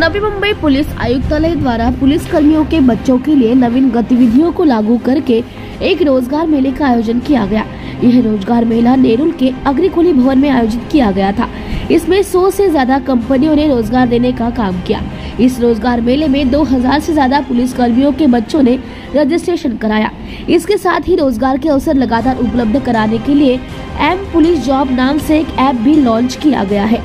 Navi Mumbai police आयुक्तालय द्वारा police कर्मियों के बच्चों के लिए नवीन गतिविधियों को लागू करके एक रोजगार मेले का आयोजन किया गया। यह रोजगार मेला नेरुल के अग्रिकुली भवन में आयोजित किया गया था। इसमें 100 से ज्यादा कंपनियों ने रोजगार देने का काम किया। इस रोजगार मेले में 2000 से ज्यादा पुलिस कर्मियों के बच्चों ने रजिस्ट्रेशन कराया। इसके साथ ही रोजगार के अवसर लगातार उपलब्ध कराने के लिए एम पुलिस जॉब नाम से एक ऐप भी लॉन्च किया गया है।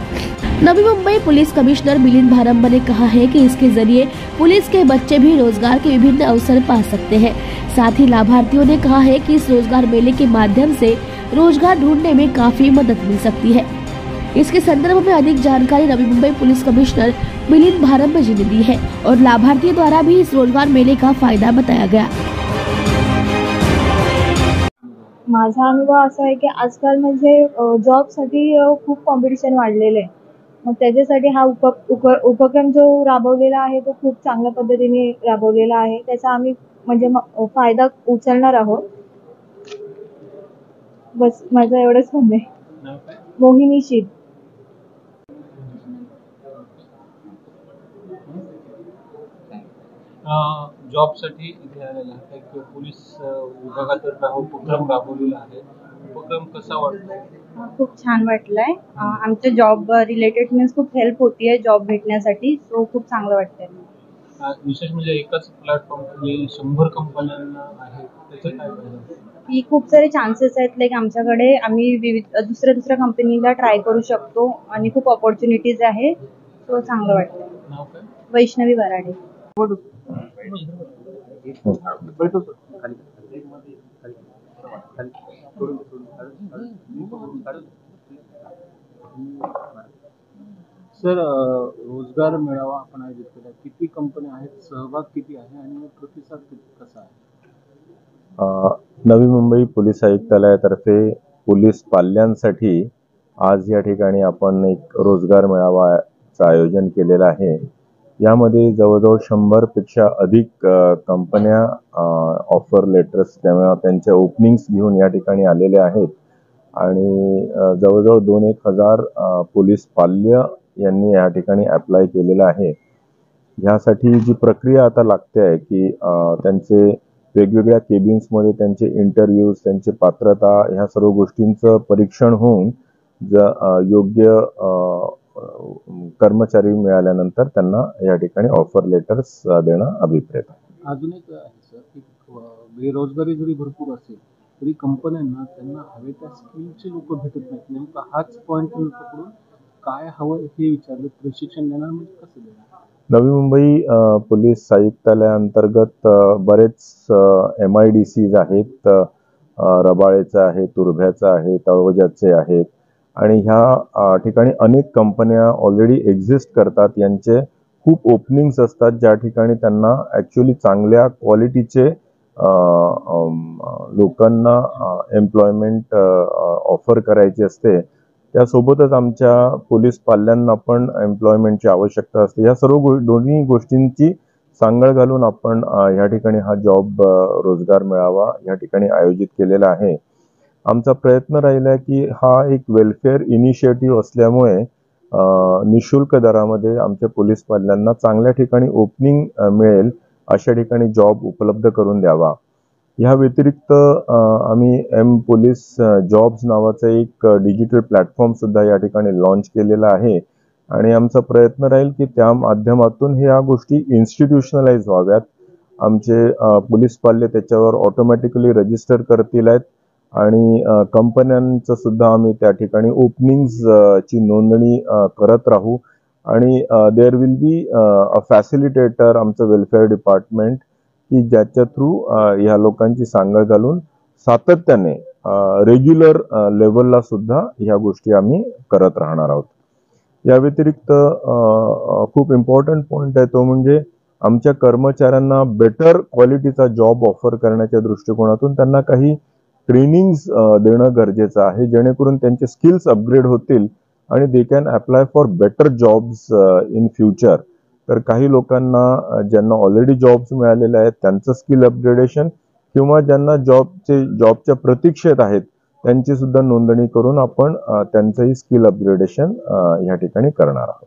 नवी मुंबई पुलिस कमिश्नर मिलिंद भारंब ने कहा है कि इसके जरिए पुलिस के बच्चे भी रोजगार के विभिन्न अवसर पा सकते हैं। साथ ही लाभार्थियों ने कहा है कि इस रोजगार मेले के माध्यम से रोजगार ढूंढने में काफी मदद मिल सकती है। इसके संदर्भ में अधिक जानकारी नवी मुंबई पुलिस कमिश्नर मिलिंद भारंब जी ने दी है और लाभार्थियों द्वारा भी इस रोजगार मेले का फायदा बताया गया। माझा अनुभव असा आहे की आजकाल म्हणजे जॉबसाठी खूप कॉम्पिटिशन वाढलेलं आहे। मग त्याच्यासाठी हा उपक्रम जो राबवलेला आहे तो खूप चांगल्या पद्धतीने राबवलेला आहे। त्याचा आम्ही म्हणजे फायदा उचलणार आहोत। बस माझं एवढंच म्हणणं आहे। मोहिनी शीत। जॉबसाठी इथे आलेला एक पोलीस विभागातर्फे हा उपक्रम राबवलेला आहे। उपक्रम कसा वाटतो? खूप छान वाटलंय। आमच्या जॉब रिलेटेड मीन्स खूप हेल्प होतीये जॉब भेटण्यासाठी, सो खूप चांगलं वाटतंय। विशेष म्हणजे एकाच प्लॅटफॉर्मवर 100 कंपन्यांना आहे, त्याचं काय फायदा? की खूप सारे चान्सेस आहेत, लाईक आमच्याकडे आम्ही विविध दुसऱ्या कंपनीला ट्राय करू शकतो आणि खूप अपॉर्च्युनिटीज आहे, सो चांगलं वाटतंय। नाव काय? वैष्णवी वराडे। सर, रोजगार मेळावा आपण आयोजित केला, किती कंपन्या आहेत, सहभाग किती आहे आणि प्रतिसाद कसा आहे? नवी मुंबई पोलीस आयुक्तालयातर्फे पोलीस पाल्यांसाठी आज या ठिकाणी आपण एक रोजगार मेळावाचं आयोजन केलेलं आहे। यामध्ये जवळजवळ 100 पेक्षा अधिक कंपन्या ऑफर लेटर्स त्यांच्या ओपनिंग्स घेऊन या ठिकाणी आलेले आहेत आणि जवळजवळ 2-1 हजार पोलीस पाल्य यांनी या ठिकाणी अप्लाय केलेलं आहे। ह्यासाठी जी प्रक्रिया आता लागते आहे की त्यांचे वेगवेगळ्या केबिन्समध्ये त्यांचे इंटरव्ह्यूज, त्यांची पात्रता, ह्या सर्व गोष्टींचं परीक्षण होऊन योग्य कर्मचारी मिळाल्यानंतर त्यांना या ठिकाणी ऑफर लेटर्स देणं अभिप्रेत आहे। अजून एक आहे सर, की बेरोजगारी जरी भरपूर असेल तरी कंपन्यांना त्यांना हवे त्या स्किलचे लोक भेटत नाहीत। नेमका हाच पॉईंट पकडून काय हवं हे विचारलं, प्रशिक्षण देणार म्हणजे कसं देणार? नवी मुंबई पोलीस आयुक्तालयाअंतर्गत बरेच MIDCs आहेत, रबाळेचं आहे, तुर्भ्याचं आहे, तळोजाचे आहेत आणि ह्या ठिकाणी अनेक कंपन्या ऑलरेडी एक्झिस्ट करतात। यांचे खूप ओपनिंग्स असतात ज्या ठिकाणी त्यांना ॲक्च्युअली चांगल्या क्वालिटीचे लोकांना एम्प्लॉयमेंट ऑफर करायची असते। त्यासोबतच आमच्या पोलीस पाल्यांना पण एम्प्लॉयमेंटची आवश्यकता असते। या सर्व दोन्ही गोष्टींची सांगड घालून आपण या ठिकाणी हा जॉब रोजगार मेळावा या ठिकाणी आयोजित केलेला आहे। आमचा प्रयत्न राहिला की हा एक वेलफेअर इनिशिएटिव्ह असल्यामुळे निशुल्क दरामध्ये आमच्या पोलीस पाल्यांना चांगल्या ठिकाणी ओपनिंग मिळेल अशा ठिकाणी जॉब उपलब्ध करून द्यावा। या व्यतिरिक्त आम्ही एम पोलीस जॉब्स नावाचं एक डिजिटल प्लॅटफॉर्म सुद्धा या ठिकाणी लॉन्च केलेला आहे आणि आमचा प्रयत्न राहील की त्या माध्यमातून ह्या गोष्टी इन्स्टिट्यूशनलाइज व्हाव्यात। आमचे पोलीस पाल्य त्याच्यावर ऑटोमॅटिकली रजिस्टर करतील आहेत आणि कंपन्यांचं सुद्धा आम्ही त्या ठिकाणी ओपनिंग्स ची नोंदणी करत राहू आणि there will be a facilitator, आमचं वेलफेअर डिपार्टमेंट, की ज्याच्या थ्रू ह्या लोकांची सांगड घालून सातत्याने रेग्युलर लेवलला सुद्धा ह्या गोष्टी आम्ही करत राहणार आहोत। या व्यतिरिक्त खूप इम्पॉर्टंट पॉइंट आहे तो म्हणजे आमच्या कर्मचाऱ्यांना बेटर क्वालिटीचा जॉब ऑफर करण्याच्या दृष्टिकोनातून त्यांना काही ट्रेनिंग्स देणं गरजेचं आहे, जेणेकरून त्यांचे स्किल्स अपग्रेड होतील आणि they can apply for better jobs in future. तर काही लोकांना ज्यांना ऑलरेडी जॉब्स मिळालेले आहेत त्यांचं स्किल अपग्रेडेशन किंवा ज्यांना जॉबच्या प्रतीक्षेत आहेत त्यांची सुद्धा नोंदणी करून आपण त्यांचंही स्किल अपग्रेडेशन या ठिकाणी करणार आहोत।